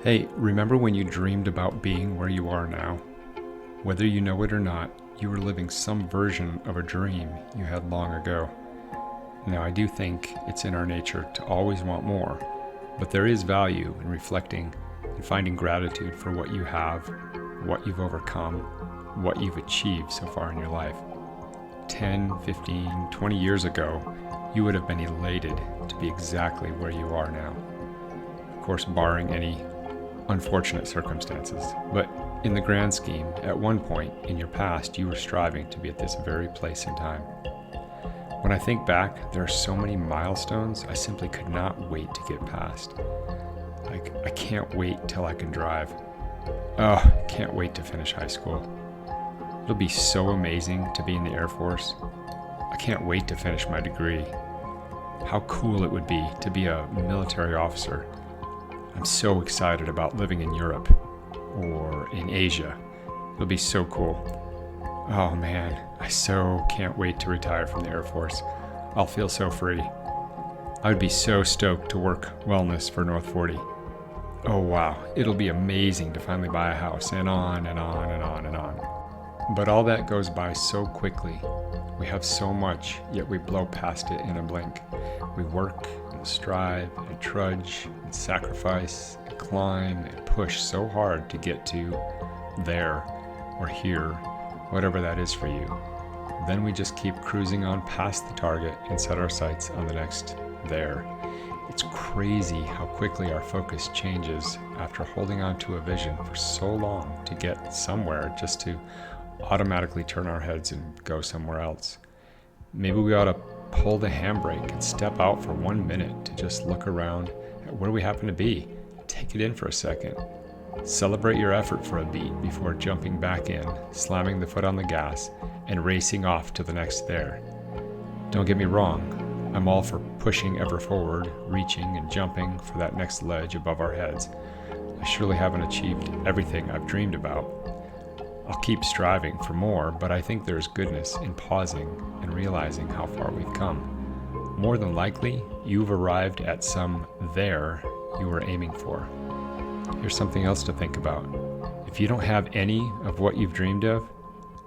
Hey, remember when you dreamed about being where you are now? Whether you know it or not, you were living some version of a dream you had long ago. Now, I do think it's in our nature to always want more, but there is value in reflecting and finding gratitude for what you have, what you've overcome, what you've achieved so far in your life. 10, 15, 20 years ago, you would have been elated to be exactly where you are now. Of course, barring any unfortunate circumstances. But in the grand scheme, at one point in your past, you were striving to be at this very place and time. When I think back, there are so many milestones I simply could not wait to get past. Like, I can't wait till I can drive. Oh, can't wait to finish high school. It'll be so amazing to be in the Air Force. I can't wait to finish my degree. How cool it would be to be a military officer. I'm so excited about living in Europe or in Asia. It'll be so cool. Oh man, I so can't wait to retire from the Air Force. I'll feel so free. I would be so stoked to work wellness for North 40. Oh wow, it'll be amazing to finally buy a house, and on and on and on and on. But all that goes by so quickly. We have so much, yet we blow past it in a blink. We work and strive and trudge and sacrifice and climb and push so hard to get to there or here, whatever that is for you. Then we just keep cruising on past the target and set our sights on the next there. It's crazy how quickly our focus changes after holding on to a vision for so long to get somewhere, just to automatically turn our heads and go somewhere else. Maybe we ought to pull the handbrake and step out for 1 minute to just look around at where we happen to be. Take it in for a second. Celebrate your effort for a beat before jumping back in, slamming the foot on the gas, and racing off to the next there. Don't get me wrong, I'm all for pushing ever forward, reaching and jumping for that next ledge above our heads. I surely haven't achieved everything I've dreamed about. I'll keep striving for more, but I think there's goodness in pausing and realizing how far we've come. More than likely, you've arrived at some there you were aiming for. Here's something else to think about. If you don't have any of what you've dreamed of,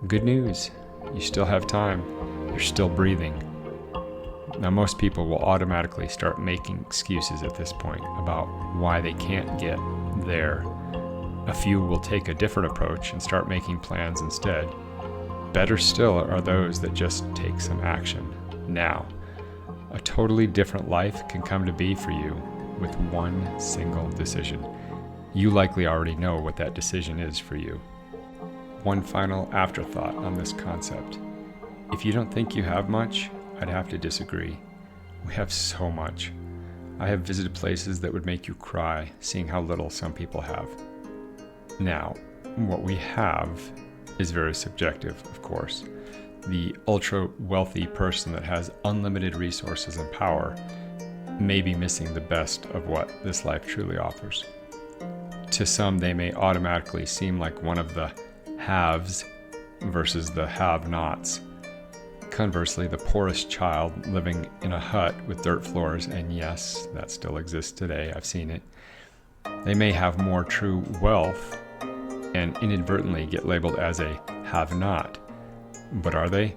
good news. You still have time. You're still breathing. Now, most people will automatically start making excuses at this point about why they can't get there. A few will take a different approach and start making plans instead. Better still are those that just take some action now. A totally different life can come to be for you with one single decision. You likely already know what that decision is for you. One final afterthought on this concept. If you don't think you have much, I'd have to disagree. We have so much. I have visited places that would make you cry seeing how little some people have. Now, what we have is very subjective, of course. The ultra-wealthy person that has unlimited resources and power may be missing the best of what this life truly offers. To some, they may automatically seem like one of the haves versus the have-nots. Conversely, the poorest child living in a hut with dirt floors, and yes, that still exists today, I've seen it, they may have more true wealth and inadvertently get labeled as a have-not. But are they?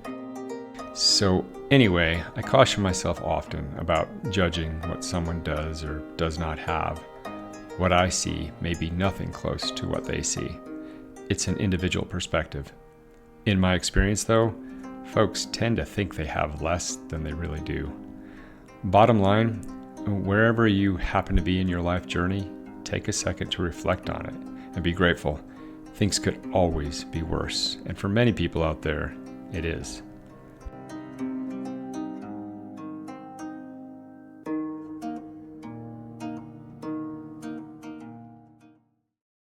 So anyway, I caution myself often about judging what someone does or does not have. What I see may be nothing close to what they see. It's an individual perspective. In my experience though, folks tend to think they have less than they really do. Bottom line, wherever you happen to be in your life journey, take a second to reflect on it and be grateful. Things could always be worse, and for many people out there, it is.